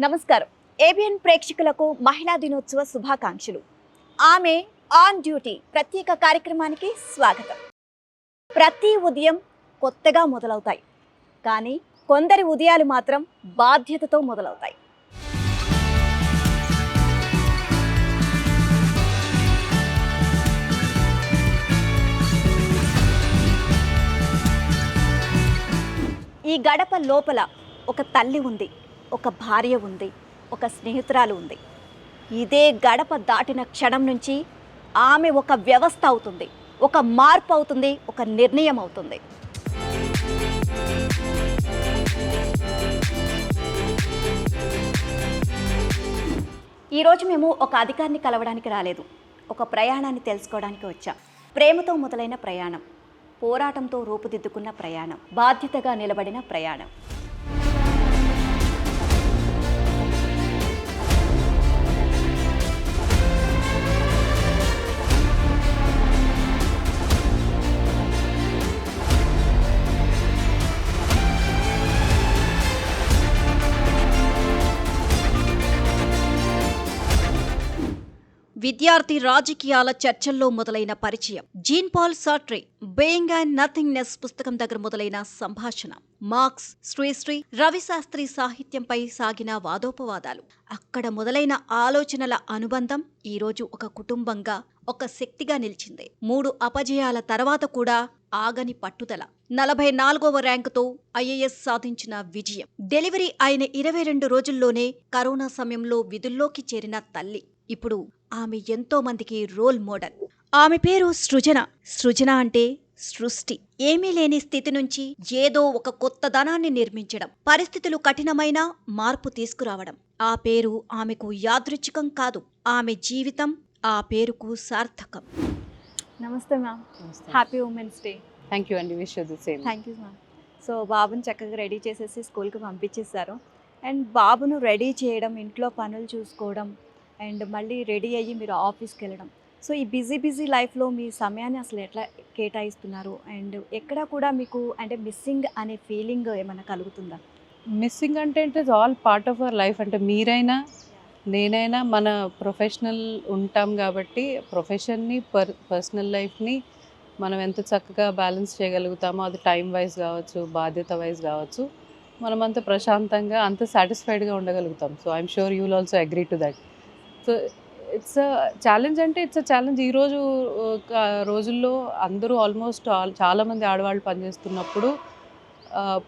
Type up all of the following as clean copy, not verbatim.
నమస్కారం. ఏబిఎన్ ప్రేక్షకులకు మహిళా దినోత్సవ శుభాకాంక్షలు. ఆమె ఆన్ డ్యూటీ ప్రత్యేక కార్యక్రమానికి స్వాగతం. ప్రతి ఉదయం కొత్తగా మొదలవుతాయి, కానీ కొందరి ఉదయాలు మాత్రం బాధ్యతతో మొదలవుతాయి. ఈ గడప లోపల ఒక తల్లి ఉంది, ఒక భార్య ఉంది, ఒక స్నేహితురాలు ఉంది. ఇదే గడప దాటిన క్షణం నుంచి ఆమె ఒక వ్యవస్థ అవుతుంది, ఒక మార్పు అవుతుంది, ఒక నిర్ణయం అవుతుంది. ఈరోజు మేము ఒక అధికారిని కలవడానికి రాలేదు, ఒక ప్రయాణాన్ని తెలుసుకోవడానికి వచ్చాం. ప్రేమతో మొదలైన ప్రయాణం, పోరాటంతో రూపుదిద్దుకున్న ప్రయాణం, బాధ్యతగా నిలబడిన ప్రయాణం. విద్యార్థి రాజకీయాల చర్చల్లో మొదలైన పరిచయం, Jean Paul Sartre Being and Nothingness పుస్తకం దగ్గర మొదలైన సంభాషణ, మార్క్స్, శ్రీశ్రీ, రవిశాస్త్రి సాహిత్యంపై సాగిన వాదోపవాదాలు, అక్కడ మొదలైన ఆలోచనల అనుబంధం ఈరోజు ఒక కుటుంబంగా, ఒక శక్తిగా నిలిచింది. 3 అపజయాల తర్వాత కూడా ఆగని పట్టుదల, 44వ ర్యాంకుతో ఐఏఎస్ సాధించిన విజయం, డెలివరీ అయిన 22 రోజుల్లోనే కరోనా సమయంలో విధుల్లోకి చేరిన తల్లి. ఇప్పుడు ఆమె ఎంతో మందికి రోల్ మోడల్. ఆమె పేరు సృజన. సృజన అంటే సృష్టి. ఏమీ లేని స్థితి నుంచి ఏదో ఒక కొత్త ధనాన్ని నిర్మించడం, పరిస్థితులు కఠినమైన మార్పు తీసుకురావడం. ఆ పేరు ఆమెకు యాదృచ్ఛికం కాదు, ఆమె జీవితం ఆ పేరుకు సార్థకం. నమస్తే ma'am, happy women's day. Thank you అండి, wish you the same. Thank you ma'am. So బాబుని చక్కగా రెడీ చేసేసి స్కూల్కి పంపించేశారు. అండ్ బాబును రెడీ చేయడం, ఇంట్లో పనులు చూసుకోవడం, అండ్ మళ్ళీ రెడీ అయ్యి మీరు ఆఫీస్కి వెళ్ళడం. సో ఈ బిజీ లైఫ్లో మీ సమయాన్ని అసలు ఎట్లా కేటాయిస్తున్నారు? అండ్ ఎక్కడ కూడా మీకు అంటే మిస్సింగ్ అనే ఫీలింగ్ ఏమైనా కలుగుతుందా? మిస్సింగ్ అంటే it is all part of our life. అంటే మీరైనా నేనైనా మన ప్రొఫెషనల్ ఉంటాం కాబట్టి ప్రొఫెషన్ని పర్సనల్ లైఫ్ని మనం ఎంత చక్కగా బ్యాలెన్స్ చేయగలుగుతామో, అది టైం వైజ్ కావచ్చు, బాధ్యత వైజ్ కావచ్చు, మనం అంత ప్రశాంతంగా అంత సాటిస్ఫైడ్గా ఉండగలుగుతాం. So I'm sure you will also agree to that. So it's a challenge. అంటే ఇట్స్ అ ఛాలెంజ్. ఈరోజు రోజుల్లో అందరూ ఆల్మోస్ట్ చాలామంది ఆడవాళ్ళు పనిచేస్తున్నప్పుడు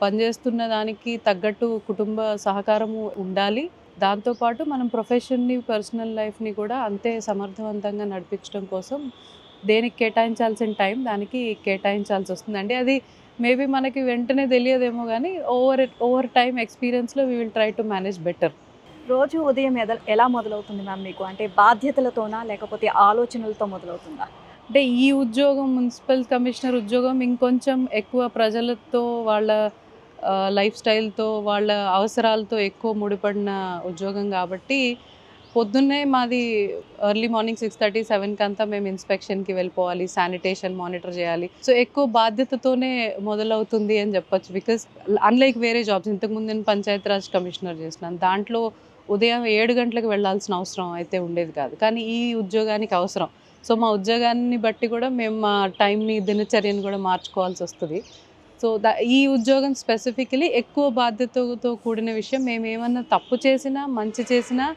పనిచేస్తున్న దానికి తగ్గట్టు కుటుంబ సహకారము ఉండాలి. దాంతోపాటు మనం ప్రొఫెషన్ని, పర్సనల్ లైఫ్ని కూడా అంతే సమర్థవంతంగా నడిపించడం కోసం దేనికి కేటాయించాల్సిన టైం దానికి కేటాయించాల్సి వస్తుందండి. అది మేబీ మనకి వెంటనే తెలియదేమో కానీ ఓవర్ టైం ఎక్స్పీరియన్స్లో we will try to manage better. రోజు ఉదయం ఎలా మొదలవుతుంది మ్యామ్ మీకు? అంటే బాధ్యతలతోనా లేకపోతే ఆలోచనలతో మొదలవుతుందా? అంటే ఈ ఉద్యోగం, మున్సిపల్ కమిషనర్ ఉద్యోగం ఇంకొంచెం ఎక్కువ ప్రజలతో, వాళ్ళ లైఫ్ స్టైల్తో, వాళ్ళ అవసరాలతో ఎక్కువ ముడిపడిన ఉద్యోగం కాబట్టి పొద్దున్నే మాది ఎర్లీ మార్నింగ్ 6:30, 7కి అంతా మేము ఇన్స్పెక్షన్కి వెళ్ళిపోవాలి, శానిటేషన్ మానిటర్ చేయాలి. సో ఎక్కువ బాధ్యతతోనే మొదలవుతుంది అని చెప్పొచ్చు. బికాస్ అన్లైక్ వేరే జాబ్స్, ఇంతకుముందు నేను పంచాయతీరాజ్ కమిషనర్ చేసినాను, దాంట్లో ఉదయం 7 గంటలకు వెళ్ళాల్సిన అవసరం అయితే ఉండేది కాదు. కానీ ఈ ఉద్యోగానికి అవసరం. సో మా ఉద్యోగాన్ని బట్టి కూడా మేము మా టైంని, దినచర్యని కూడా మార్చుకోవాల్సి వస్తుంది. సో ఈ ఉద్యోగం స్పెసిఫికలీ ఎక్కువ బాధ్యతతో కూడిన విషయం. మేము ఏమన్నా తప్పు చేసినా, మంచి చేసినా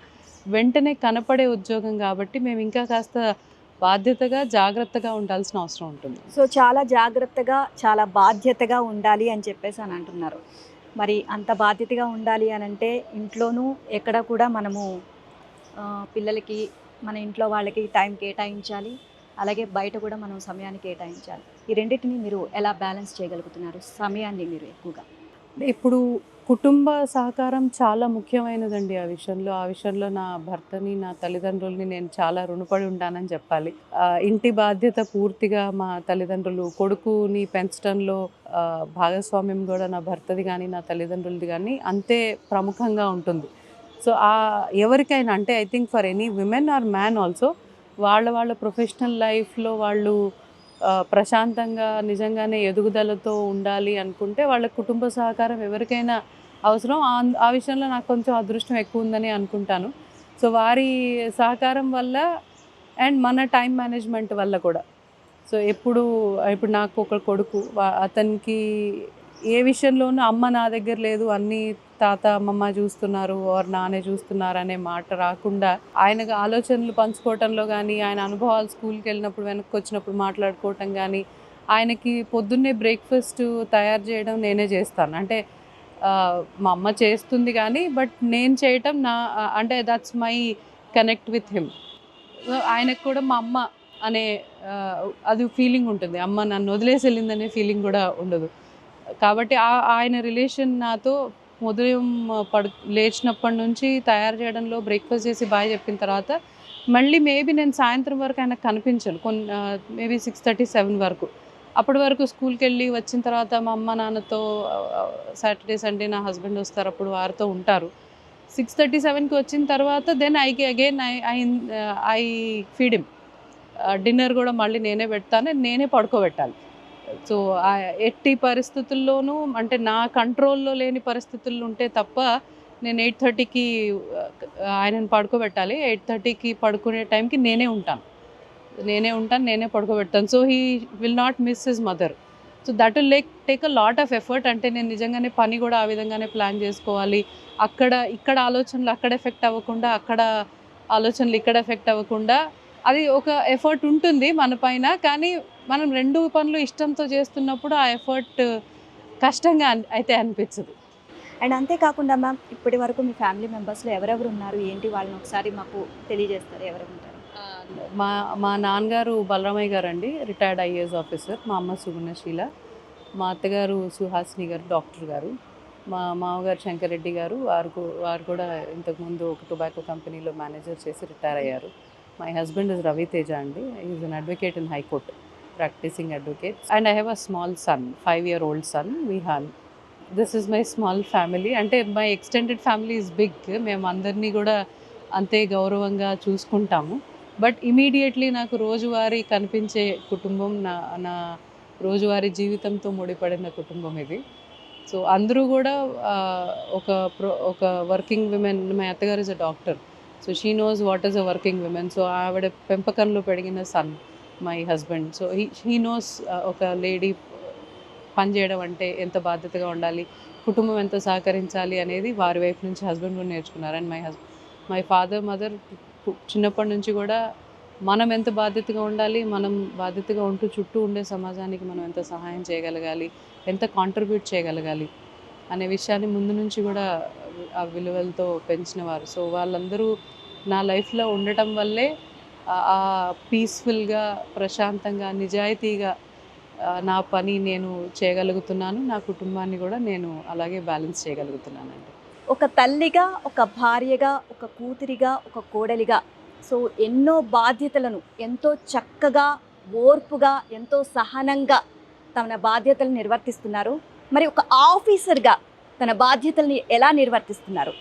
వెంటనే కనపడే ఉద్యోగం కాబట్టి మేము ఇంకా కాస్త బాధ్యతగా, జాగ్రత్తగా ఉండాల్సిన అవసరం ఉంటుంది. సో చాలా జాగ్రత్తగా, చాలా బాధ్యతగా ఉండాలి అని చెప్పేసి అని అంటున్నారు. మరి అంత బాధ్యతగా ఉండాలి అని అంటే ఇంట్లోనూ ఎక్కడ కూడా మనము పిల్లలకి, మన ఇంట్లో వాళ్ళకి టైం కేటాయించాలి, అలాగే బయట కూడా మనం సమయాన్ని కేటాయించాలి. ఈ రెండింటిని మీరు ఎలా బ్యాలెన్స్ చేయగలుగుతున్నారు సమయాన్ని మీరు ఎక్కువగా? ఇప్పుడు కుటుంబ సహకారం చాలా ముఖ్యమైనదండి. ఆ విషయంలో నా భర్తని, నా తల్లిదండ్రుల్ని నేను చాలా రుణపడి ఉంటానని చెప్పాలి. ఇంటి బాధ్యత పూర్తిగా మా తల్లిదండ్రులు, కొడుకుని పెంచడంలో భాగస్వామ్యం కూడా నా భర్తది కానీ నా తల్లిదండ్రులది కానీ అంతే ప్రముఖంగా ఉంటుంది. సో ఎవరికైనా, అంటే I think for any women or man also, వాళ్ళ ప్రొఫెషనల్ లైఫ్లో వాళ్ళు ప్రశాంతంగా నిజంగానే ఎదుగుదలతో ఉండాలి అనుకుంటే వాళ్ళ కుటుంబ సహకారం ఎవరికైనా అవసరం. ఆ విషయంలో నాకు కొంచెం అదృష్టం ఎక్కువ ఉందని అనుకుంటాను. సో వారి సహకారం వల్ల అండ్ మన టైం మేనేజ్మెంట్ వల్ల కూడా. సో ఇప్పుడు నాకు ఒక కొడుకు, అతనికి ఏ విషయంలోనూ అమ్మ నా దగ్గర లేదు, అన్నీ తాత అమ్మమ్మ చూస్తున్నారు ఆర్ నానే చూస్తున్నారు అనే మాట రాకుండా ఆయనకు ఆలోచనలు పంచుకోవటంలో కానీ, ఆయన అనుభవాలు స్కూల్కి వెళ్ళినప్పుడు వెనక్కి వచ్చినప్పుడు మాట్లాడుకోవటం కానీ, ఆయనకి పొద్దున్నే బ్రేక్ఫాస్ట్ తయారు చేయడం నేనే చేస్తాను. అంటే మా అమ్మ చేస్తుంది కానీ బట్ నేను చేయటం అంటే that's my connect with him. ఆయనకు కూడా మా అమ్మ అనే అది ఫీలింగ్ ఉంటుంది, అమ్మ నన్ను వదిలేసి వెళ్ళిందనే ఫీలింగ్ కూడా ఉండదు. కాబట్టి ఆయన రిలేషన్ నాతో ఉదయం లేచినప్పటి నుంచి తయారు చేయడంలో, బ్రేక్ఫాస్ట్ చేసి బాయ్ చెప్పిన తర్వాత మళ్ళీ మేబీ నేను సాయంత్రం వరకు ఆయనకు కనిపించను, మేబీ 6:30, 7 వరకు. అప్పటి వరకు స్కూల్కి వెళ్ళి వచ్చిన తర్వాత మా అమ్మ నాన్నతో సాటర్డే సండే నా హస్బెండ్ వస్తారు, అప్పుడు వారితో ఉంటారు. 6:30, 7కి వచ్చిన తర్వాత then I feed him. Dinner కూడా మళ్ళీ నేనే పెడతాను, నేనే పడుకోబెట్టాలి. సో ఎట్టి పరిస్థితుల్లోనూ అంటే నా కంట్రోల్లో లేని పరిస్థితులు ఉంటే తప్ప నేను 8:30కి ఆయనను పడుకోబెట్టాలి. 8:30కి పడుకునే టైంకి నేనే ఉంటాను, నేనే పడుకోబెడతాను. So he will not miss his mother. So that will take a lot of effort. అంటే నేను నిజంగానే పని కూడా ఆ విధంగానే ప్లాన్ చేసుకోవాలి. ఇక్కడ ఆలోచనలు అక్కడ ఎఫెక్ట్ అవ్వకుండా, అక్కడ ఆలోచనలు ఇక్కడ ఎఫెక్ట్ అవ్వకుండా, అది ఒక ఎఫర్ట్ ఉంటుంది మన పైన. కానీ మనం 2 పనులు ఇష్టంతో చేస్తున్నప్పుడు ఆ ఎఫర్ట్ కష్టంగా అయితే అనిపించదు. అండ్ అంతేకాకుండా మ్యామ్, ఇప్పటి వరకు మీ ఫ్యామిలీ మెంబర్స్లో ఎవరెవరు ఉన్నారు ఏంటి, వాళ్ళని ఒకసారి మాకు తెలియజేస్తారు, ఎవరు ఉంటారు? మా నాన్నగారు బలరామయ్య గారు అండి, రిటైర్డ్ ఐఏఎస్ ఆఫీసర్. మా అమ్మ సుగుణశీల. మా అత్తగారు సుహాసిని గారు, డాక్టర్ గారు. మా మామగారు శంకరెడ్డి గారు, వారు కూడా ఇంతకుముందు ఒక టొబాకో కంపెనీలో మేనేజర్ చేసి రిటైర్ అయ్యారు. My husband is Ravi Teja అండి. Is an advocate in high court, practising advocate. And I have a small son, 5-year-old son Vihaan. This is my small family. అంటే my extended family is big. మేము అందరినీ కూడా అంతే గౌరవంగా చూసుకుంటాము. బట్ ఇమీడియట్లీ నాకు రోజువారీ కనిపించే కుటుంబం, నా రోజువారీ జీవితంతో ముడిపడిన కుటుంబం ఇది. సో అందరూ కూడా ఒక వర్కింగ్ విమెన్. మై అత్తగారు is a doctor, so she knows what is a working women. So ఆవిడ పెంపకంలో పెరిగిన son my husband. So he knows ఒక లేడీ పనిచేయడం అంటే ఎంత బాధ్యతగా ఉండాలి, కుటుంబం ఎంత సహకరించాలి అనేది వారి వైపు నుంచి హస్బెండ్ కూడా నేర్చుకున్నారు. అండ్ మై ఫాదర్ మదర్ చిన్నప్పటి నుంచి కూడా మనం ఎంత బాధ్యతగా ఉండాలి, మనం బాధ్యతగా ఉంటూ చుట్టూ ఉండే సమాజానికి మనం ఎంత సహాయం చేయగలగాలి, ఎంత కాంట్రిబ్యూట్ చేయగలగాలి అనే విషయాన్ని ముందు నుంచి కూడా ఆ విలువలతో పెంచినవారు. సో వాళ్ళందరూ నా లైఫ్లో ఉండటం వల్లే ఆ పీస్ఫుల్గా, ప్రశాంతంగా, నిజాయితీగా నా పని నేను చేయగలుగుతున్నాను. నా కుటుంబాన్ని కూడా నేను అలాగే బ్యాలెన్స్ చేయగలుగుతున్నానండి. ఒక తల్లిగా, ఒక భార్యగా, ఒక కూతురిగా, ఒక కోడలిగా, సో ఎన్నో బాధ్యతలను ఎంతో చక్కగా, ఓర్పుగా, ఎంతో సహనంగా తన బాధ్యతలను నిర్వర్తిస్తున్నారు. మరి ఒక ఆఫీసర్గా తన బాధ్యతల్ని ఎలా నిర్వర్తిస్తున్నారు?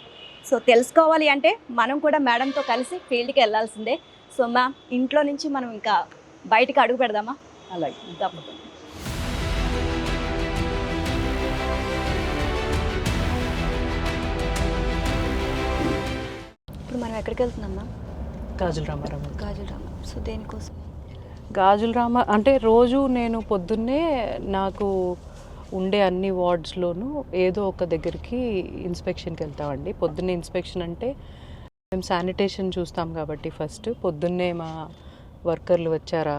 సో తెలుసుకోవాలి అంటే మనం కూడా మేడంతో కలిసి ఫీల్డ్కి వెళ్ళాల్సిందే. సో మ్యామ్, ఇంట్లో నుంచి మనం ఇంకా బయటకు అడుగు పెడదామా? అలాగే, తప్పకుండా. ఇప్పుడు మనం ఎక్కడికి వెళ్తున్నాం మ్యామ్? గాజుల రామారావు. సో దేనికోసం? గాజుల రామ అంటే రోజు నేను పొద్దున్నే నాకు ఉండే అన్ని వార్డ్స్లోనూ ఏదో ఒక దగ్గరికి ఇన్స్పెక్షన్కి వెళ్తామండి. పొద్దున్నే ఇన్స్పెక్షన్ అంటే మేము శానిటేషన్ చూస్తాం కాబట్టి ఫస్ట్ పొద్దున్నే మా వర్కర్లు వచ్చారా,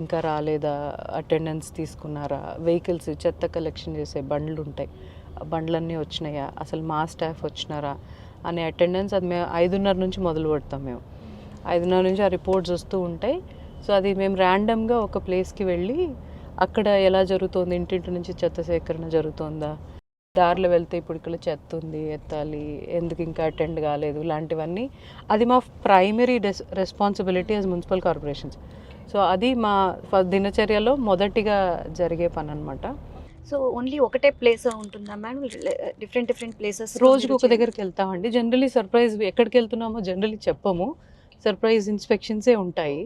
ఇంకా రాలేదా, అటెండెన్స్ తీసుకున్నారా, వెహికల్స్ చెత్త కలెక్షన్ చేసే బండ్లు ఉంటాయి, ఆ బండ్లన్నీ వచ్చినాయా, అసలు మా స్టాఫ్ వచ్చినారా అనే అటెండెన్స్. అది మేము 5:30 నుంచి మొదలు పెడతాం. మేము 5:30 నుంచి ఆ రిపోర్ట్స్ వస్తూ ఉంటాయి. సో అది మేము ర్యాండమ్గా ఒక ప్లేస్కి వెళ్ళి అక్కడ ఎలా జరుగుతుంది, ఇంటింటి నుంచి చెత్త సేకరణ జరుగుతుందా, దారిలో వెళ్తే ఇప్పుడు ఇక్కడ చెత్త ఉంది ఎత్తాలి, ఎందుకు ఇంకా అటెండ్ కాలేదు, ఇలాంటివన్నీ. అది మా primary responsibility as municipal corporations. So అది మా దినచర్యలో మొదటిగా జరిగే పని అనమాట. సో ఓన్లీ ఒకటే ప్లేస్ ఉంటుందా మేడం? డిఫరెంట్ ప్లేసెస్ రోజుకి ఒక దగ్గరికి వెళ్తామండి. జనరలీ సర్ప్రైజ్ ఎక్కడికి వెళ్తున్నామో జనరలీ చెప్పము, సర్ప్రైజ్ ఇన్స్పెక్షన్సే ఉంటాయి.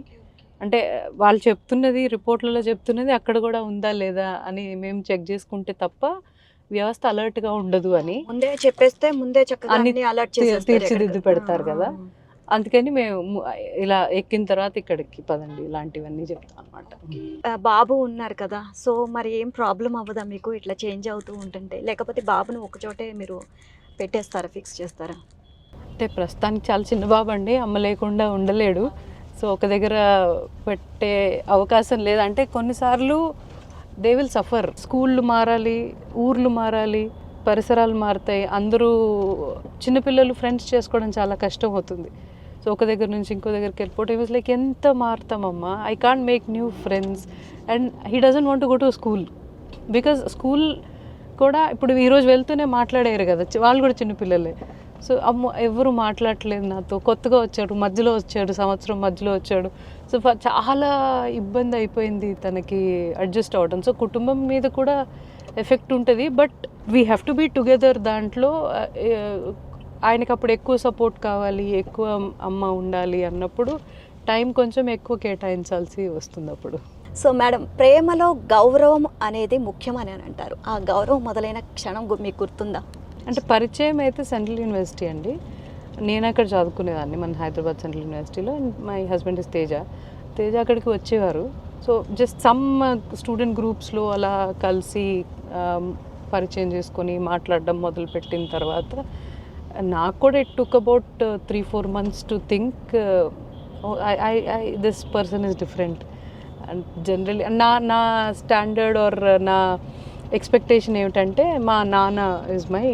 అంటే వాళ్ళు చెప్తున్నది, రిపోర్ట్లలో చెప్తున్నది అక్కడ కూడా ఉందా లేదా అని మేము చెక్ చేసుకుంటే తప్ప వ్యవస్థ అలర్ట్గా ఉండదు అని ముందే చెప్పేస్తే ముందే చక్కగా అన్ని అన్ని అలర్ట్ చేసేస్తారు తీర్చిదిద్ది ఎక్కడికి. పెడతారు కదా. అందుకని మేము ఇలా ఎక్కిన తర్వాత ఇక్కడికి పదండి ఇలాంటివన్నీ చెప్తాం అనమాట. బాబు ఉన్నారు కదా, సో మరి ఏం ప్రాబ్లం అవ్వదా మీకు ఇట్లా చేంజ్ అవుతూ ఉంటుంటే? లేకపోతే బాబుని ఒక చోటే మీరు పెట్టేస్తారా, ఫిక్స్ చేస్తారా? అంటే ప్రస్తుతానికి చాలా చిన్న బాబు అండి, అమ్మ లేకుండా ఉండలేడు. సో ఒక దగ్గర పెట్టే అవకాశం లేదు. అంటే కొన్నిసార్లు దే విల్ సఫర్. స్కూళ్ళు మారాలి, ఊర్లు మారాలి, పరిసరాలు మారుతాయి. అందరూ చిన్నపిల్లలు ఫ్రెండ్స్ చేసుకోవడం చాలా కష్టం అవుతుంది. సో ఒక దగ్గర నుంచి ఇంకో దగ్గరికి వెళ్ళిపోవడం ఇట్ వాజ్ లైక్ ఎంత మారుతామమ్మా, I can't make new friends and he doesn't want to go to school because school కూడా ఇప్పుడు ఈరోజు వెళ్తూనే మాట్లాడారు కదా, వాళ్ళు కూడా చిన్నపిల్లలే. సో అమ్మ ఎవరు మాట్లాడట్లేదు నాతో, కొత్తగా వచ్చాడు, మధ్యలో వచ్చాడు, సంవత్సరం మధ్యలో వచ్చాడు. సో చాలా ఇబ్బంది అయిపోయింది తనకి అడ్జస్ట్ అవ్వడం. సో కుటుంబం మీద కూడా ఎఫెక్ట్ ఉంటుంది, but we have to be together. దాంట్లో ఆయనకు అప్పుడు ఎక్కువ సపోర్ట్ కావాలి, ఎక్కువ అమ్మ ఉండాలి అన్నప్పుడు టైం కొంచెం ఎక్కువ కేటాయించాల్సి వస్తుంది అప్పుడు. సో మేడం, ప్రేమలో గౌరవం అనేది ముఖ్యమని అని అంటారు. ఆ గౌరవం మొదలైన క్షణం మీకు గుర్తుందా? అంటే పరిచయం అయితే సెంట్రల్ యూనివర్సిటీ అండి, నేను అక్కడ చదువుకునేదాన్ని మన హైదరాబాద్ సెంట్రల్ యూనివర్సిటీలో. My husband is Teja. Teja అక్కడికి వచ్చేవారు. సో జస్ట్ సమ్ స్టూడెంట్ గ్రూప్స్లో అలా కలిసి పరిచయం చేసుకొని మాట్లాడడం మొదలుపెట్టిన తర్వాత నాకు కూడా it took about 3-4 months to think this person is different. And generally నా స్టాండర్డ్ ఆర్ నా ఎక్స్పెక్టేషన్ ఏమిటంటే మా నాన్న ఇస్ మై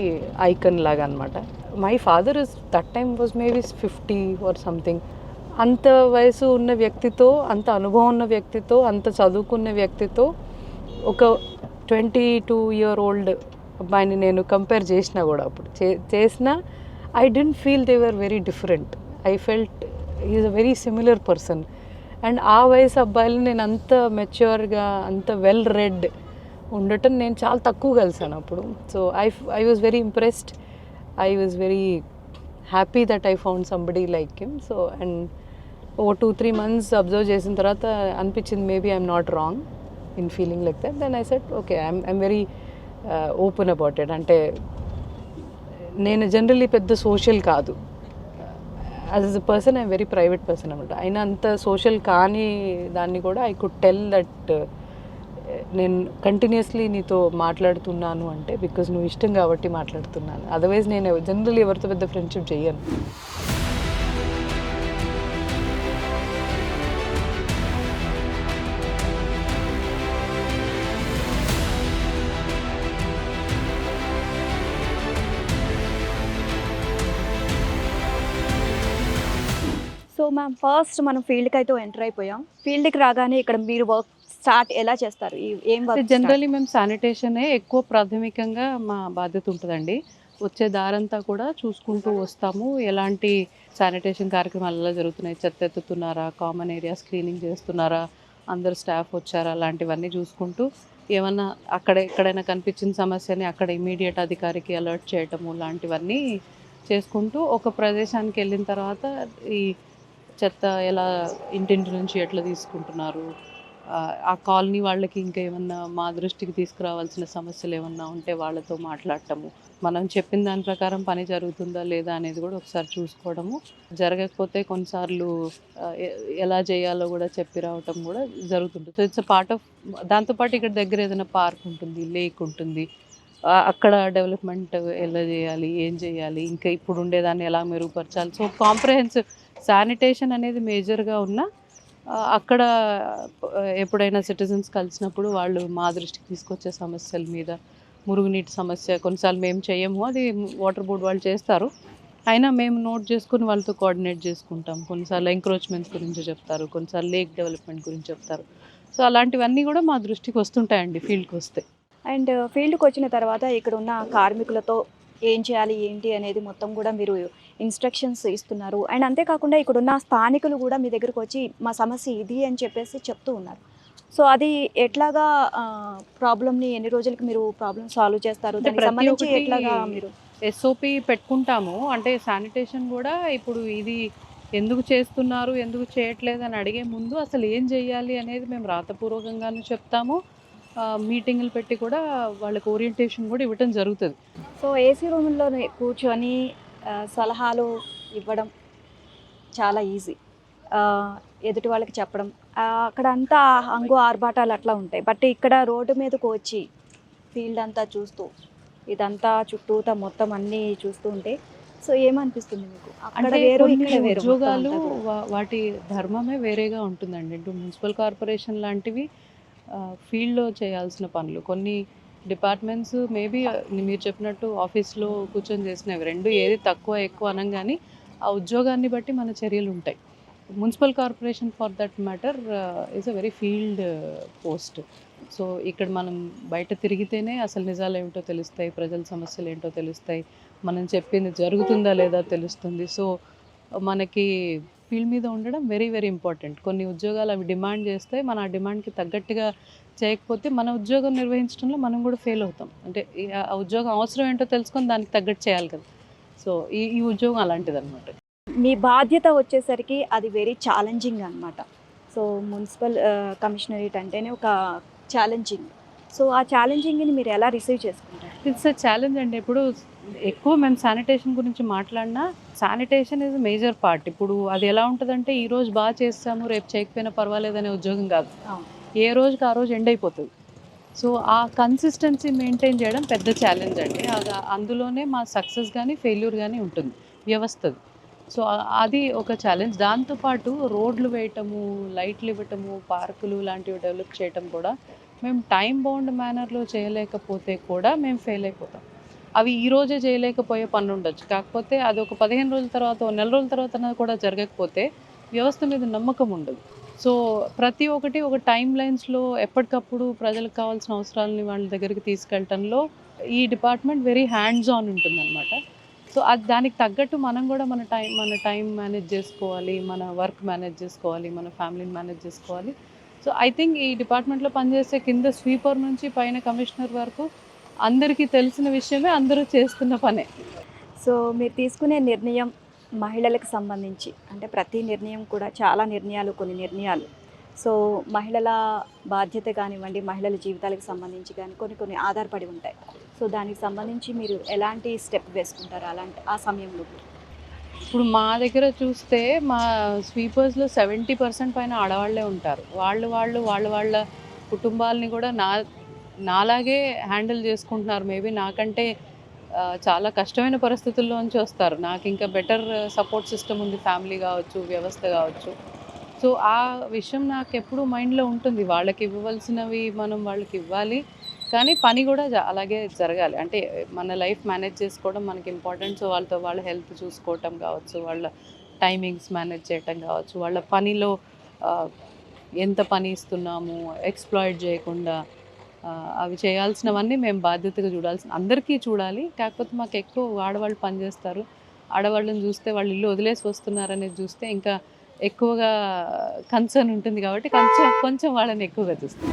ఐకన్ లాగా అనమాట. My father is that time was maybe 50 or something. అంత వయసు ఉన్న వ్యక్తితో, అంత అనుభవం ఉన్న వ్యక్తితో, అంత చదువుకున్న వ్యక్తితో ఒక 22-year-old అబ్బాయిని నేను కంపేర్ చేసినా కూడా అప్పుడు చేసినా I don't feel they were very different. I felt is a very similar person. And ఆ వయసు అబ్బాయిలు నేను అంత మెచ్యూర్గా, అంత వెల్ రెడ్ ఉండటం నేను చాలా తక్కువ కలిసాను అప్పుడు. So I was very impressed. I was very happy that I found somebody like him. So and oh 2-3 months observe చేసిన తర్వాత అనిపించింది maybe I'm not wrong in feeling like that. Then I said okay, I'm very open about it. అంటే నేను generally పెద్ద social కాదు, as a person I'm very private person అనమాట. అయినా అంత సోషల్ కానీ దాన్ని కూడా ఐ కుడ్ టెల్ దట్ నేను కంటిన్యూస్లీ నీతో మాట్లాడుతున్నాను అంటే బికాజ్ నువ్వు ఇష్టం కాబట్టి మాట్లాడుతున్నాను. అదర్వైజ్ నేను జనరల్లీ ఎవరితో పెద్ద ఫ్రెండ్షిప్ చేయను. సో మ్యామ్, ఫస్ట్ మనం ఫీల్డ్కి అయితే ఎంటర్ అయిపోయాం. ఫీల్డ్కి రాగానే ఇక్కడ మీరు వర్క్ స్టార్ట్ ఎలా చేస్తారు? ఏం వర్క్? జనరల్లీ మేము శానిటేషనే ఎక్కువ ప్రాథమికంగా మా బాధ్యత ఉంటుందండి. వచ్చే దారంతా కూడా చూసుకుంటూ వస్తాము. ఎలాంటి శానిటేషన్ కార్యక్రమాలు ఎలా జరుగుతున్నాయి, చెత్త ఎత్తుతున్నారా, కామన్ ఏరియాస్ క్లీనింగ్ చేస్తున్నారా, అందరు స్టాఫ్ వచ్చారా, అలాంటివన్నీ చూసుకుంటూ ఏమన్నా అక్కడ ఎక్కడైనా కనిపించిన సమస్యని అక్కడ ఇమీడియట్ అధికారికి అలర్ట్ చేయటము లాంటివన్నీ చేసుకుంటూ ఒక ప్రదేశానికి వెళ్ళిన తర్వాత ఈ చెత్త ఎలా ఇంటింటి నుంచి ఎట్లా తీసుకుంటున్నారు, ఆ కాలనీ వాళ్ళకి ఇంకా ఏమన్నా మా దృష్టికి తీసుకురావాల్సిన సమస్యలు ఏమన్నా ఉంటే వాళ్ళతో మాట్లాడటము, మనం చెప్పిన దాని ప్రకారం పని జరుగుతుందా లేదా అనేది కూడా ఒకసారి చూసుకోవడము, జరగకపోతే కొన్నిసార్లు ఎలా చేయాలో కూడా చెప్పి రావటం కూడా జరుగుతుంటుంది. So it's a part of. దాంతోపాటు ఇక్కడ దగ్గర ఏదైనా పార్క్ ఉంటుంది, లేక్ ఉంటుంది, అక్కడ డెవలప్మెంట్ ఎలా చేయాలి, ఏం చేయాలి, ఇంకా ఇప్పుడు ఉండేదాన్ని ఎలా మెరుగుపరచాలి. సో కాంప్రహెన్సివ్ శానిటేషన్ అనేది మేజర్గా ఉన్న అక్కడ ఎప్పుడైనా సిటిజన్స్ కలిసినప్పుడు వాళ్ళు మా దృష్టికి తీసుకొచ్చే సమస్యల మీద, మురుగునీటి సమస్య కొన్నిసార్లు మేము చేయము, అది వాటర్ బోర్డ్ వాళ్ళు చేస్తారు, అయినా మేము నోట్ చేసుకుని వాళ్ళతో కోఆర్డినేట్ చేసుకుంటాం. కొన్నిసార్లు ఎంక్రోచ్మెంట్స్ గురించి చెప్తారు, కొన్నిసార్లు లేక్ డెవలప్మెంట్ గురించి చెప్తారు. సో అలాంటివన్నీ కూడా మా దృష్టికి వస్తుంటాయండి ఫీల్డ్కి వస్తే. అండ్ ఫీల్డ్కి వచ్చిన తర్వాత ఇక్కడ ఉన్న కార్మికులతో ఏం చేయాలి ఏంటి అనేది మొత్తం కూడా మీరు ఇన్స్ట్రక్షన్స్ ఇస్తున్నారు. అండ్ అంతేకాకుండా ఇక్కడ ఉన్న స్థానికులు కూడా మీ దగ్గరకు వచ్చి మా సమస్య ఇది అని చెప్పేసి చెప్తూ ఉన్నారు. సో అది ఎట్లాగా ప్రాబ్లమ్ని ఎన్ని రోజులకి మీరు ప్రాబ్లమ్ సాల్వ్ చేస్తారు, దానికి సంబంధించి ఎట్లాగా మీరు ఎస్ఓపి పెట్టుకుంటాము? అంటే శానిటేషన్ కూడా ఇప్పుడు ఇది ఎందుకు చేస్తున్నారు, ఎందుకు చేయట్లేదు అని అడిగే ముందు అసలు ఏం చేయాలి అనేది మేము రాతపూర్వకంగాను చెప్తాము, మీటింగులు పెట్టి కూడా వాళ్ళకి ఓరియంటేషన్ కూడా ఇవ్వటం జరుగుతుంది. సో ఏసీ రూముల్లో కూర్చొని సలహాలు ఇవ్వడం చాలా ఈజీ. ఎదుటి వాళ్ళకి చెప్పడం అక్కడంతా హంగు ఆర్భాటాలు అట్లా ఉంటాయి. బట్ ఇక్కడ రోడ్డు మీదకు వచ్చి ఫీల్డ్ అంతా చూస్తూ ఇదంతా చుట్టూతా మొత్తం అన్నీ చూస్తూ ఉంటే సో ఏమనిపిస్తుంది మీకు? అక్కడ అంటే వేరు కొన్ని ఇక్కడ వేరు మొత్తం ఉద్యోగాలు అంతా కూడా. వాటి ధర్మమే వేరేగా ఉంటుందండి. ఇప్పుడు మున్సిపల్ కార్పొరేషన్ లాంటివి ఫీల్డ్‌లో చేయాల్సిన పనులు. కొన్ని డిపార్ట్మెంట్స్ మేబీ మీరు చెప్పినట్టు ఆఫీస్‌లో కూర్చొని చేసినవి. 2 ఏది తక్కువ, ఎక్కువ అనం గానీ, ఆ ఉద్యోగాన్ని బట్టి మన చర్యలుంటాయి. Municipal corporation for that matter is a very field post. సో, ఇక్కడ మనం బయట తిరిగితేనే అసలు నిజాలేమిటో తెలుస్తాయి. ప్రజల సమస్యలేంటో తెలుస్తాయి. మనం చెప్పింది జరుగుతుందా లేదా తెలుస్తుంది. సో, మనకి ఫీల్డ్ మీద ఉండడం వెరీ, వెరీ ఇంపార్టెంట్. కొన్ని ఉద్యోగాలు అవి డిమాండ్ చేస్తాయి. మనం ఆ డిమాండ్‌కి తగ్గట్టుగా చేయకపోతే మన ఉద్యోగం నిర్వహించడంలో మనం కూడా ఫెయిల్ అవుతాం. అంటే ఆ ఉద్యోగం అవసరం ఏంటో తెలుసుకొని దానికి తగ్గట్టు చేయాలి కదా! సో, ఈ ఉద్యోగం అలాంటిదనమాట. మీ బాధ్యత వచ్చేసరికి అది వెరీ ఛాలెంజింగ్ అనమాట. సో మున్సిపల్ కమిషనరేట్ అంటేనే ఒక ఛాలెంజింగ్. సో ఆ ఛాలెంజింగ్ని మీరు ఎలా రిసీవ్ చేసుకుంటారు? ఇట్స్ ఎ ఛాలెంజ్ అండి. ఇప్పుడు ఎక్కువ మేము శానిటేషన్ గురించి మాట్లాడినా, శానిటేషన్ ఈజ్ మేజర్ పార్ట్. ఇప్పుడు అది ఎలా ఉంటుందంటే, ఈరోజు బాగా చేస్తాము, రేపు చేయకపోయినా పర్వాలేదనే ఉద్యోగం కాదు. అవును. ఏ రోజుకి ఆ రోజు ఎండ్ అయిపోతుంది. సో ఆ కన్సిస్టెన్సీ మెయింటైన్ చేయడం పెద్ద ఛాలెంజ్ అండి. అందులోనే మా సక్సెస్ కానీ ఫెయిల్యూర్ కానీ ఉంటుంది వ్యవస్థది. సో అది ఒక ఛాలెంజ్. దాంతోపాటు రోడ్లు వేయటము, లైట్లు ఇవ్వటము, పార్కులు లాంటివి డెవలప్ చేయటం కూడా మేము టైం బౌండ్ మేనర్లో చేయలేకపోతే కూడా మేము ఫెయిల్ అయిపోతాం. అవి ఈ రోజే చేయలేకపోయే పని ఉండొచ్చు. కాకపోతే అది ఒక 15 రోజుల తర్వాత, నెల రోజుల తర్వాత కూడా జరగకపోతే వ్యవస్థ మీద నమ్మకం ఉండదు. సో ప్రతి ఒక్కటి ఒక టైం లైన్స్లో ఎప్పటికప్పుడు ప్రజలకు కావాల్సిన అవసరాలని వాళ్ళ దగ్గరికి తీసుకెళ్ళటంలో ఈ డిపార్ట్మెంట్ వెరీ హ్యాండ్స్ ఆన్ ఉంటుందన్నమాట. సో అది దానికి తగ్గట్టు మనం కూడా మన టైం మేనేజ్ చేసుకోవాలి, మన వర్క్ మేనేజ్ చేసుకోవాలి, మన ఫ్యామిలీని మేనేజ్ చేసుకోవాలి. సో ఐ థింక్ ఈ డిపార్ట్మెంట్లో పనిచేసే కింద స్వీపర్ నుంచి పైన కమిషనర్ వరకు అందరికీ తెలిసిన విషయమే, అందరూ చేస్తున్న పనే. సో మీరు తీసుకునే నిర్ణయం మహిళలకు సంబంధించి అంటే ప్రతి నిర్ణయం కూడా చాలా నిర్ణయాలు, కొన్ని నిర్ణయాలు సో మహిళల బాధ్యత కానివ్వండి, మహిళల జీవితాలకు సంబంధించి కానీ కొన్ని ఆధారపడి ఉంటాయి. సో దానికి సంబంధించి మీరు ఎలాంటి స్టెప్ వేసుకుంటారు ఆ సమయంలో? ఇప్పుడు మా దగ్గర చూస్తే మా స్వీపర్స్లో 70% పైన ఆడవాళ్లే ఉంటారు. వాళ్ళ కుటుంబాలని కూడా నాలాగే హ్యాండిల్ చేసుకుంటున్నారు. మేబీ నాకంటే చాలా కష్టమైన పరిస్థితుల్లోంచి వస్తారు. నాకు ఇంకా బెటర్ సపోర్ట్ సిస్టమ్ ఉంది, ఫ్యామిలీ కావచ్చు, వ్యవస్థ కావచ్చు. సో ఆ విషయం నాకు ఎప్పుడూ మైండ్లో ఉంటుంది. వాళ్ళకి ఇవ్వవలసినవి మనం వాళ్ళకి ఇవ్వాలి, కానీ పని కూడా అలాగే జరగాలి. అంటే మన లైఫ్ మేనేజ్ చేసుకోవడం మనకి ఇంపార్టెంట్. సో వాళ్ళ హెల్త్ చూసుకోవటం కావచ్చు, వాళ్ళ టైమింగ్స్ మేనేజ్ చేయటం కావచ్చు, వాళ్ళ పనిలో ఎంత పని ఇస్తున్నాము ఎక్స్‌ప్లాయిట్ చేయకుండా అవి చేయాల్సినవన్నీ మేము బాధ్యతగా అందరికీ చూడాలి. కాకపోతే మాకు ఎక్కువ ఆడవాళ్ళు పనిచేస్తారు. ఆడవాళ్ళని చూస్తే వాళ్ళు ఇల్లు వదిలేసి వస్తున్నారనేది చూస్తే ఇంకా ఎక్కువగా కన్సర్న్ ఉంటుంది కాబట్టి కొంచెం వాళ్ళని ఎక్కువగా చూస్తాం.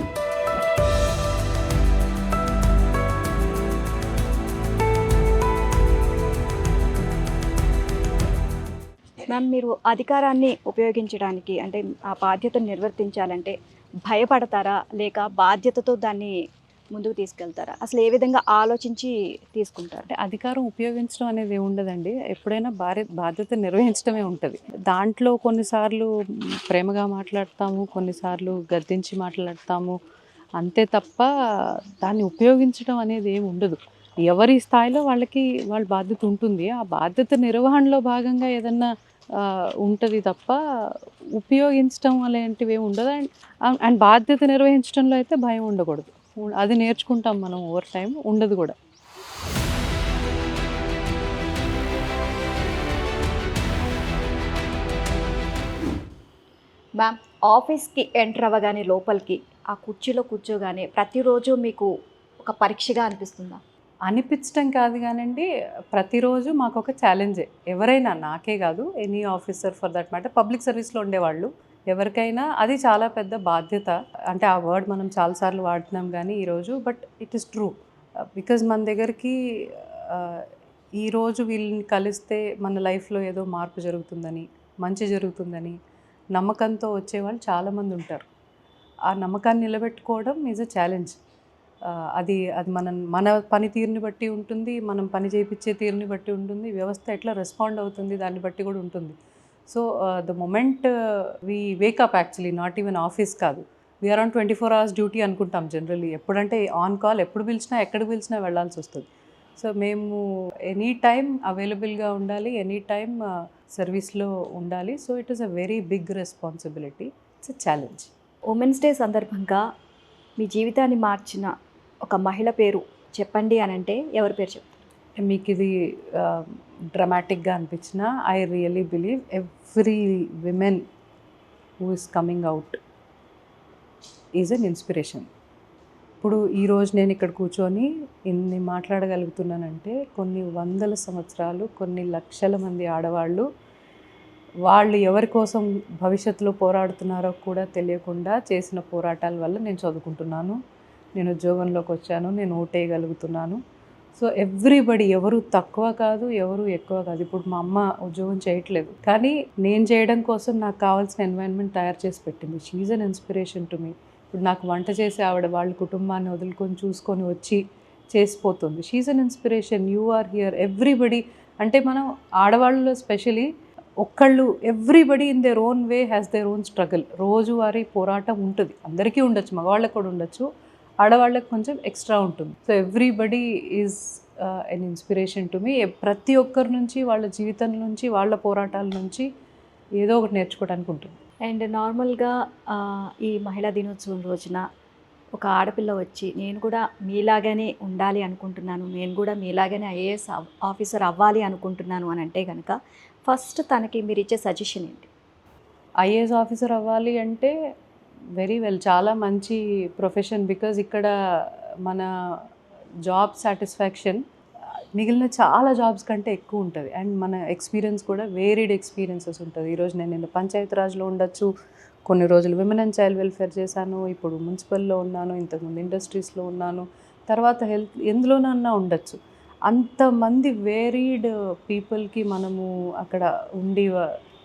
మ్యామ్, మీరు అధికారాన్ని ఉపయోగించడానికి అంటే ఆ బాధ్యతను నిర్వర్తించాలంటే భయపడతారా, లేక బాధ్యతతో దాన్ని ముందుకు తీసుకెళ్తారా? అసలు ఏ విధంగా ఆలోచించి తీసుకుంటారు? అంటే అధికారం ఉపయోగించడం అనేది ఉండదండి. ఎప్పుడైనా బాధ్యత నిర్వహించడమే ఉంటుంది. దాంట్లో కొన్నిసార్లు ప్రేమగా మాట్లాడతాము, కొన్నిసార్లు గద్దించి మాట్లాడతాము, అంతే తప్ప దాన్ని ఉపయోగించడం అనేది ఏమి ఉండదు. ఎవరి స్థాయిలో వాళ్ళ బాధ్యత ఉంటుంది. ఆ బాధ్యత నిర్వహణలో భాగంగా ఏదన్నా ఉంటుంది తప్ప ఉపయోగించడం అలాంటివి ఏమి ఉండదు. అండ్ బాధ్యత నిర్వహించడంలో అయితే భయం ఉండకూడదు. అది నేర్చుకుంటాం మనం ఓవర్ టైం, ఉండదు కూడా. మ్యామ్, ఆఫీస్కి ఎంటర్ అవ్వగానే లోపలికి ఆ కుర్చీలో కూర్చోగానే ప్రతిరోజు మీకు ఒక పరీక్షగా అనిపిస్తుందా? అనిపించడం కాదు కానండి, ప్రతిరోజు మాకు ఒక ఛాలెంజే. ఎవరైనా, నాకే కాదు, any officer for that matter, public సర్వీస్లో ఉండేవాళ్ళు ఎవరికైనా అది చాలా పెద్ద బాధ్యత. అంటే ఆ వర్డ్ మనం చాలాసార్లు వాడుతున్నాం కానీ ఈరోజు, but it is true. Because మన దగ్గరికి ఈరోజు వీళ్ళని కలిస్తే మన లైఫ్లో ఏదో మార్పు జరుగుతుందని, మంచి జరుగుతుందని నమ్మకంతో వచ్చేవాళ్ళు చాలామంది ఉంటారు. ఆ నమ్మకాన్ని నిలబెట్టుకోవడం ఈజ్ అ ఛాలెంజ్. అది అది మన పనితీరుని బట్టి ఉంటుంది, మనం పని చేయించే తీరుని బట్టి ఉంటుంది, వ్యవస్థ ఎట్లా రెస్పాండ్ అవుతుంది దాన్ని బట్టి కూడా ఉంటుంది. So the moment we wake up actually, not even office కాదు, వీఆర్ ఆన్ 24 hours డ్యూటీ అనుకుంటాం జనరల్లీ. ఎప్పుడంటే ఆన్ కాల్, ఎప్పుడు పిలిచినా ఎక్కడికి పిలిచినా వెళ్ళాల్సి వస్తుంది. సో మేము ఎనీ టైం అవైలబుల్గా ఉండాలి, ఎనీ టైం సర్వీస్లో ఉండాలి. So it is a very big responsibility, it's a challenge. Women's day సందర్భంగా మీ జీవితాన్ని మార్చిన ఒక మహిళ పేరు చెప్పండి అని అంటే ఎవరి పేరు చెప్తారు? మీకు ఇది డ్రమాటిక్గా అనిపించిన, I really believe every women who is coming out is an inspiration. ఇప్పుడు ఈరోజు నేను ఇక్కడ కూర్చొని ఇన్ని మాట్లాడగలుగుతున్నానంటే కొన్ని వందల సంవత్సరాలు, కొన్ని లక్షల మంది ఆడవాళ్ళు వాళ్ళు ఎవరి కోసం భవిష్యత్తులో పోరాడుతున్నారో కూడా తెలియకుండా చేసిన పోరాటాల వల్ల నేను చదువుకుంటున్నాను, నేను ఉద్యోగంలోకి వచ్చాను, నేను ఓటేయగలుగుతున్నాను. సో ఎవ్రీబడి, ఎవరు తక్కువ కాదు, ఎవరు ఎక్కువ కాదు. ఇప్పుడు మా అమ్మ ఉద్యోగం చేయట్లేదు, కానీ నేను చేయడం కోసం నాకు కావాల్సిన ఎన్వైరన్మెంట్ తయారు చేసి పెట్టింది. She is an inspiration to me. ఇప్పుడు నాకు వంట చేసి ఆవిడ వాళ్ళ కుటుంబాన్ని వదులుకొని చూసుకొని వచ్చి చేసిపోతుంది. She is an inspiration. You are here, everybody. అంటే మనం ఆడవాళ్ళలో స్పెషలీ ఒక్కళ్ళు, everybody in their own way has their own struggle. రోజువారీ పోరాటం ఉంటుంది, అందరికీ ఉండొచ్చు, మగవాళ్ళకు కూడా ఉండొచ్చు, ఆడవాళ్ళకి కొంచెం ఎక్స్ట్రా ఉంటుంది. So everybody is an inspiration to me. ప్రతి ఒక్కరి నుంచి, వాళ్ళ జీవితం నుంచి, వాళ్ళ పోరాటాల నుంచి ఏదో ఒకటి నేర్చుకోవడానికి ఉంటుంది. అండ్ నార్మల్గా ఈ మహిళా దినోత్సవం రోజున ఒక ఆడపిల్ల వచ్చి నేను కూడా మీలాగానే ఉండాలి అనుకుంటున్నాను, నేను కూడా మీలాగానే ఐఏఎస్ ఆఫీసర్ అవ్వాలి అనుకుంటున్నాను అని అంటే కనుక ఫస్ట్ తనకి మీరు ఇచ్చే సజెషన్ ఏంటి? ఐఏఎస్ ఆఫీసర్ అవ్వాలి అంటే వెరీ వెల్, చాలా మంచి ప్రొఫెషన్. బికాజ్ ఇక్కడ మన జాబ్ సాటిస్ఫాక్షన్ మిగిలిన చాలా జాబ్స్ కంటే ఎక్కువ ఉంటుంది. అండ్ మన ఎక్స్పీరియన్స్ కూడా వేరీడ్ ఎక్స్పీరియన్సెస్ ఉంటుంది. ఈరోజు నేను పంచాయతీరాజ్లో ఉండొచ్చు, కొన్ని రోజులు విమెన్ అండ్ చైల్డ్ వెల్ఫేర్ చేశాను, ఇప్పుడు మున్సిపల్లో ఉన్నాను, ఇంతకుముందు ఇండస్ట్రీస్లో ఉన్నాను, తర్వాత హెల్త్, ఎందులోనన్నా ఉండొచ్చు. అంతమంది వేరీడ్ పీపుల్కి మనము అక్కడ ఉండి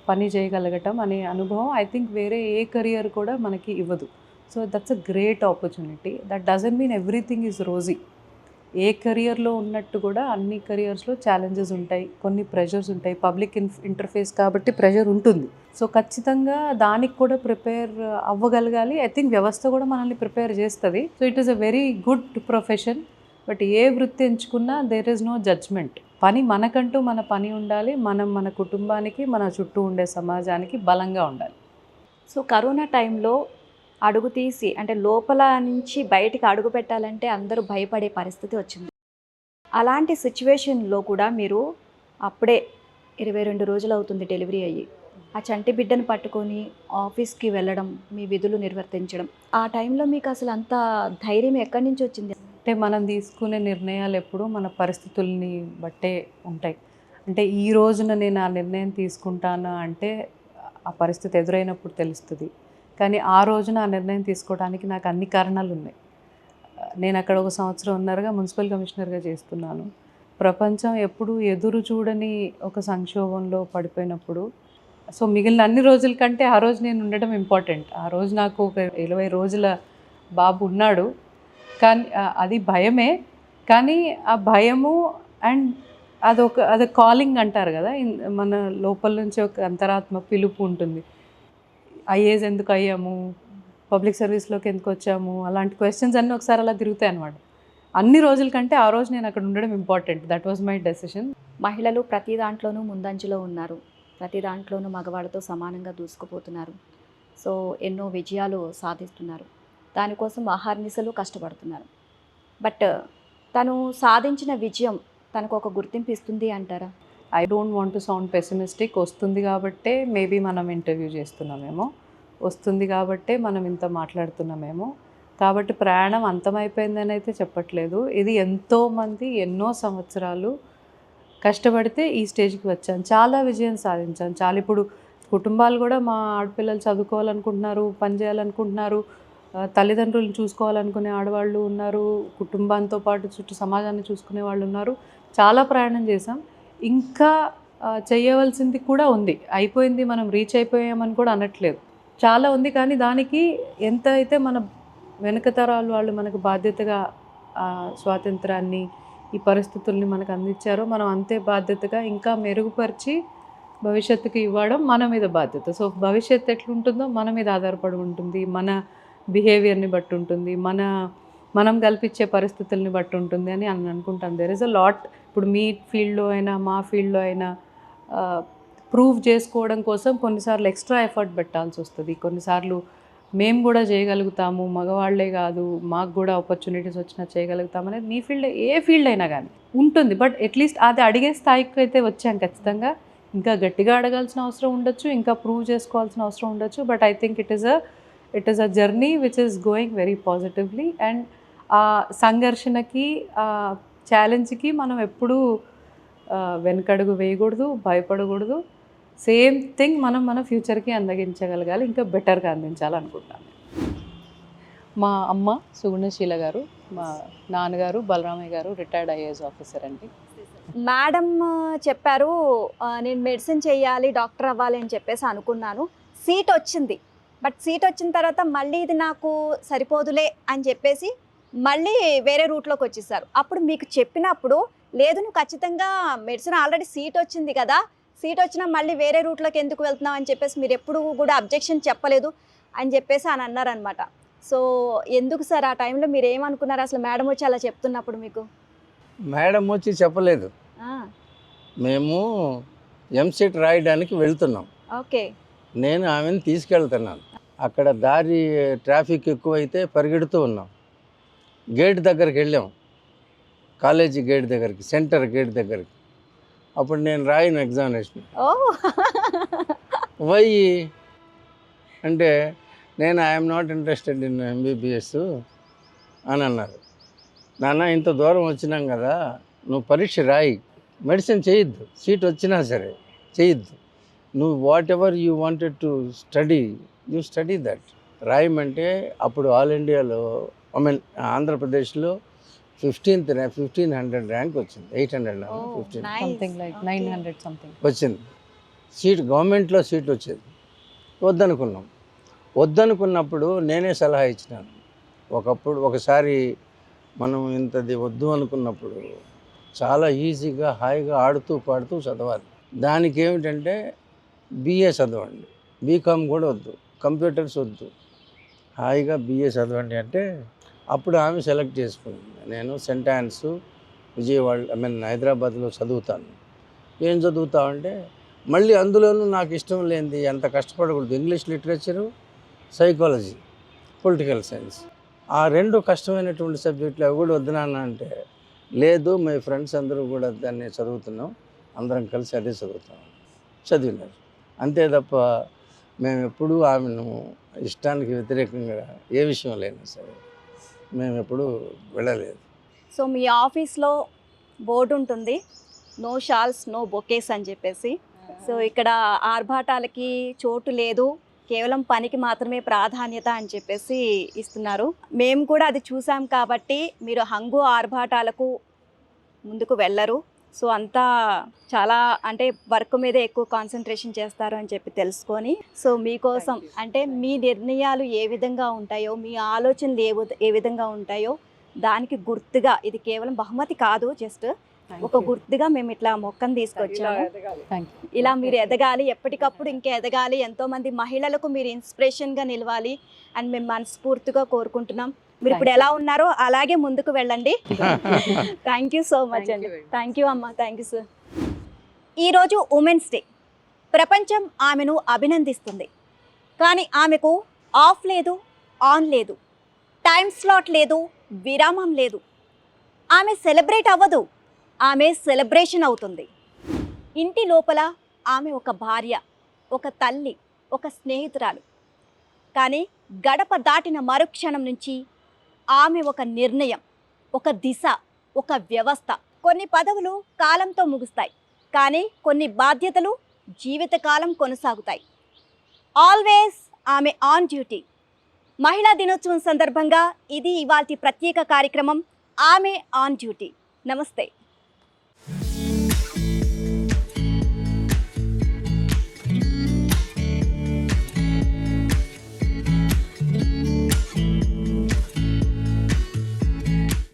పని చేయగలగటం అనే అనుభవం ఐ థింక్ వేరే ఏ కెరియర్ కూడా మనకి ఇవ్వదు. So that's a great opportunity. That doesn't mean everything is rosy. ఏ కెరియర్లో ఉన్నట్టు కూడా అన్ని కెరియర్స్లో ఛాలెంజెస్ ఉంటాయి, కొన్ని ప్రెషర్స్ ఉంటాయి. పబ్లిక్ ఇంటర్ఫేస్ కాబట్టి ప్రెషర్ ఉంటుంది. సో ఖచ్చితంగా దానికి కూడా ప్రిపేర్ అవ్వగలగాలి. ఐ థింక్ వ్యవస్థ కూడా మనల్ని ప్రిపేర్ చేస్తుంది. So it is a very good profession. But ఏ వృత్తి ఎంచుకున్నా దేర్ ఈజ్ నో జడ్జ్మెంట్. పని మనకంటూ మన పని ఉండాలి, మనం మన కుటుంబానికి, మన చుట్టూ ఉండే సమాజానికి బలంగా ఉండాలి. సో కరోనా టైంలో అడుగు తీసి అంటే లోపల నుంచి బయటికి అడుగు పెట్టాలంటే అందరూ భయపడే పరిస్థితి వచ్చింది. అలాంటి సిచ్యువేషన్లో కూడా మీరు అప్పుడే 22 రోజులు అవుతుంది డెలివరీ అయ్యి, ఆ చంటి బిడ్డను పట్టుకొని ఆఫీస్కి వెళ్ళడం, మీ విధులు నిర్వర్తించడం, ఆ టైంలో మీకు అసలు అంత ధైర్యం ఎక్కడి నుంచి వచ్చింది? అంటే మనం తీసుకునే నిర్ణయాలు ఎప్పుడూ మన పరిస్థితుల్ని బట్టే ఉంటాయి. అంటే ఈ రోజున నేను ఆ నిర్ణయం తీసుకుంటానా అంటే ఆ పరిస్థితి ఎదురైనప్పుడు తెలుస్తుంది. కానీ ఆ రోజున ఆ నిర్ణయం తీసుకోవడానికి నాకు అన్ని కారణాలు ఉన్నాయి. నేను అక్కడ 1 సంవత్సరంన్నరగా మున్సిపల్ కమిషనర్గా చేస్తున్నాను. ప్రపంచం ఎప్పుడూ ఎదురు చూడని ఒక సంక్షోభంలో పడిపోయినప్పుడు, సో మిగిలిన అన్ని రోజుల కంటే ఆ రోజు నేను ఉండడం ఇంపార్టెంట్. ఆ రోజు నాకు ఒక 20 రోజుల బాబు ఉన్నాడు. కానీ అది భయమే, కానీ ఆ భయము అండ్ అదొక కాలింగ్ అంటారు కదా, మన లోపల నుంచి ఒక అంతరాత్మ పిలుపు ఉంటుంది. ఐఏఎస్ ఎందుకు అయ్యాము, పబ్లిక్ సర్వీస్లోకి ఎందుకు వచ్చాము, అలాంటి క్వశ్చన్స్ అన్నీ ఒకసారి అలా తిరుగుతాయి అన్నమాట. అన్ని రోజుల కంటే ఆ రోజు నేను అక్కడ ఉండడం important. That was my decision. మహిళలు ప్రతి దాంట్లోనూ ముందంజలో ఉన్నారు, ప్రతి దాంట్లోనూ మగవాళ్ళతో సమానంగా దూసుకుపోతున్నారు. సో ఎన్నో విజయాలు సాధిస్తున్నారు, దానికోసం అహర్నిశలు కష్టపడుతున్నారు. బట్ తను సాధించిన విజయం తనకు ఒక గుర్తింపు ఇస్తుంది అంటారా? I don't want to sound pessimistic. వస్తుంది కాబట్టే మేబీ మనం ఇంటర్వ్యూ చేస్తున్నామేమో, వస్తుంది కాబట్టే మనం ఇంత మాట్లాడుతున్నామేమో. కాబట్టి ప్రయాణం అంతమైపోయిందని అయితే చెప్పట్లేదు. ఇది ఎంతోమంది ఎన్నో సంవత్సరాలు కష్టపడితే ఈ స్టేజ్కి వచ్చాను, చాలా విజయం సాధించాను. చాలా ఇప్పుడు కుటుంబాలు కూడా, మా ఆడపిల్లలు చదువుకోవాలనుకుంటున్నారు, పని చేయాలనుకుంటున్నారు, తల్లిదండ్రులను చూసుకోవాలనుకునే ఆడవాళ్ళు ఉన్నారు, కుటుంబంతో పాటు చుట్టూ సమాజాన్ని చూసుకునే వాళ్ళు ఉన్నారు. చాలా ప్రయాణం చేసాం, ఇంకా చేయవలసింది కూడా ఉంది. అయిపోయింది, మనం రీచ్ అయిపోయామని కూడా అనట్లేదు, చాలా ఉంది. కానీ దానికి ఎంత అయితే మన వెనుక తరాలు వాళ్ళు మనకు బాధ్యతగా స్వాతంత్రాన్ని, ఈ పరిస్థితుల్ని మనకు అందించారో మనం అంతే బాధ్యతగా ఇంకా మెరుగుపరిచి భవిష్యత్తుకి ఇవ్వడం మన మీద బాధ్యత. సో భవిష్యత్తు ఎట్లుంటుందో మన మీద ఆధారపడి ఉంటుంది, మన బిహేవియర్ని బట్టి ఉంటుంది, మనం కల్పించే పరిస్థితుల్ని బట్టి ఉంటుంది అని అనుకుంటాను. There is a lot. ఇప్పుడు మీ ఫీల్డ్లో అయినా మా ఫీల్డ్లో అయినా ప్రూవ్ చేసుకోవడం కోసం కొన్నిసార్లు ఎక్స్ట్రా ఎఫర్ట్ పెట్టాల్సి వస్తుంది. కొన్నిసార్లు మేము కూడా చేయగలుగుతాము, మగవాళ్లే కాదు మాకు కూడా ఆపర్చునిటీస్ వచ్చినా చేయగలుగుతాం అనేది మీ ఫీల్డ్ ఏ ఫీల్డ్ అయినా కానీ ఉంటుంది. బట్ అట్లీస్ట్ అది అడిగే స్థాయికి అయితే వచ్చాం ఖచ్చితంగా. ఇంకా గట్టిగా అడగాల్సిన అవసరం ఉండొచ్చు, ఇంకా ప్రూవ్ చేసుకోవాల్సిన అవసరం ఉండొచ్చు. But I think it is a journey which is going very positively. And ఆ సంఘర్షణకి, ఆ ఛాలెంజ్కి మనం ఎప్పుడూ వెనకడుగు వేయకూడదు, భయపడకూడదు. సేమ్ థింగ్ మన ఫ్యూచర్కి అందగించగలగాలి, ఇంకా బెటర్గా అందించాలనుకుంటాను. మా అమ్మ సుగుణశీల గారు, మా నాన్నగారు బలరామయ్య గారు రిటైర్డ్ ఐఏఎస్ ఆఫీసర్ అండి. మేడం చెప్పారు నేను మెడిసిన్ చేయాలి, డాక్టర్ అవ్వాలి అని చెప్పేసి అనుకున్నాను. సీట్ వచ్చింది. బట్ సీట్ వచ్చిన తర్వాత మళ్ళీ ఇది నాకు సరిపోదులే అని చెప్పేసి మళ్ళీ వేరే రూట్లోకి వచ్చేసారు. అప్పుడు మీకు చెప్పినప్పుడు లేదు నువ్వు ఖచ్చితంగా మెడిసిన్ ఆల్రెడీ సీట్ వచ్చింది కదా, సీట్ వచ్చినా మళ్ళీ వేరే రూట్లోకి ఎందుకు వెళ్తున్నావు అని చెప్పేసి మీరు ఎప్పుడు కూడా అబ్జెక్షన్ చెప్పలేదు అని చెప్పేసి అని అన్నారనమాట. సో ఎందుకు సార్ ఆ టైంలో మీరు ఏమనుకున్నారు అసలు మేడం వచ్చి అలా చెప్తున్నప్పుడు మీకు? మేడం వచ్చి చెప్పలేదు, మేము ఎంసెట్ రాయడానికి వెళ్తున్నాం. ఓకే. నేను ఆమెను తీసుకెళ్తున్నాను. అక్కడ దారి ట్రాఫిక్ ఎక్కువైతే పరిగెడుతూ ఉన్నాం. గేట్ దగ్గరికి వెళ్ళాం, కాలేజీ గేట్ దగ్గరికి, సెంటర్ గేట్ దగ్గరికి. అప్పుడు నేను రాయను ఎగ్జామినేషన్. వై అంటే నేను I'm not interested in MBBS అని అన్నారు. నాన్న ఇంత దూరం వచ్చినాం కదా, నువ్వు పరీక్ష రాయి, మెడిసిన్ చేయొద్దు, సీట్ వచ్చినా సరే చేయొద్దు, నువ్వు whatever you wanted to study you study that. రాయమంటే అప్పుడు ఆల్ ఇండియాలో ఆంధ్రప్రదేశ్లో 1500 ర్యాంక్ వచ్చింది, 800 వచ్చింది. సీట్ గవర్నమెంట్లో సీట్ వచ్చేది. వద్దనుకున్నప్పుడు నేనే సలహా ఇచ్చినాను. ఒకసారి మనం ఇంతది వద్దు అనుకున్నప్పుడు చాలా ఈజీగా హాయిగా ఆడుతూ పాడుతూ చదవాలి. దానికి ఏమిటంటే బీఏ చదవండి, బీకామ్ కూడా వద్దు, కంప్యూటర్స్ వద్దు, హాయిగా బీఏ చదవండి అంటే అప్పుడు ఆమె సెలెక్ట్ చేసుకుంది. నేను సెంట్ ఆన్స్ విజయవాడ హైదరాబాద్లో చదువుతాను. ఏం చదువుతామంటే మళ్ళీ అందులోనూ నాకు ఇష్టం లేనిది, అంత కష్టపడకూడదు, English literature, psychology, political science, ఆ రెండు కష్టమైనటువంటి సబ్జెక్టులు అవి కూడా వద్దునాన్న అంటే లేదు, మీ ఫ్రెండ్స్ అందరూ కూడా దాన్ని చదువుతున్నాం, అందరం కలిసి అదే చదివినారు. అంతే తప్ప మేము ఎప్పుడూ ఆమెను ఇష్టానికి వ్యతిరేకంగా ఏ విషయం లేనా సరే మేము ఎప్పుడూ వెళ్ళలేదు. సో మీ ఆఫీస్లో బోర్డు ఉంటుంది, నో షాల్స్ నో బొకేస్ అని చెప్పేసి. సో ఇక్కడ ఆర్భాటాలకి చోటు లేదు, కేవలం పనికి మాత్రమే ప్రాధాన్యత అని చెప్పేసి ఇస్తున్నారు. మేము కూడా అది చూసాం కాబట్టి మీరు హంగు ఆర్భాటాలకు ముందుకు వెళ్ళరు. సో అంతా చాలా అంటే వర్క్ మీదే ఎక్కువ కాన్సన్ట్రేషన్ చేస్తారు అని చెప్పి తెలుసుకొని, సో మీకోసం అంటే మీ నిర్ణయాలు ఏ విధంగా ఉంటాయో, మీ ఆలోచనలు ఏ విధంగా ఉంటాయో దానికి గుర్తుగా, ఇది కేవలం బహుమతి కాదు, జస్ట్ ఒక గుర్తుగా మేము ఇట్లా మొక్కను తీసుకొచ్చాము. ఇలా మీరు ఎదగాలి, ఎప్పటికప్పుడు ఇంకా ఎదగాలి, ఎంతోమంది మహిళలకు మీరు ఇన్స్పిరేషన్గా నిలవాలి అని మేము మనస్ఫూర్తిగా కోరుకుంటున్నాం. మీరు ఇప్పుడు ఎలా ఉన్నారో అలాగే ముందుకు వెళ్ళండి. థ్యాంక్ యూ సో మచ్ అండి. థ్యాంక్ యూ అమ్మ, థ్యాంక్ యూ సార్. ఈరోజు ఉమెన్స్ డే. ప్రపంచం ఆమెను అభినందిస్తుంది, కానీ ఆమెకు ఆఫ్ లేదు, ఆన్ లేదు, టైం స్లాట్ లేదు, విరామం లేదు. ఆమె సెలబ్రేట్ అవ్వదు, ఆమె సెలబ్రేషన్ అవుతుంది. ఇంటి లోపల ఆమె ఒక భార్య, ఒక తల్లి, ఒక స్నేహితురాలు. కానీ గడప దాటిన మరుక్షణం నుంచి ఆమె ఒక నిర్ణయం, ఒక దిశ, ఒక వ్యవస్థ. కొన్ని పదవులు కాలంతో ముగుస్తాయి, కానీ కొన్ని బాధ్యతలు జీవితకాలం కొనసాగుతాయి. ఆల్వేస్ ఆమె ఆన్ డ్యూటీ. మహిళా దినోత్సవం సందర్భంగా ఇది ఇవాల్టి ప్రత్యేక కార్యక్రమం ఆమె ఆన్ డ్యూటీ. నమస్తే.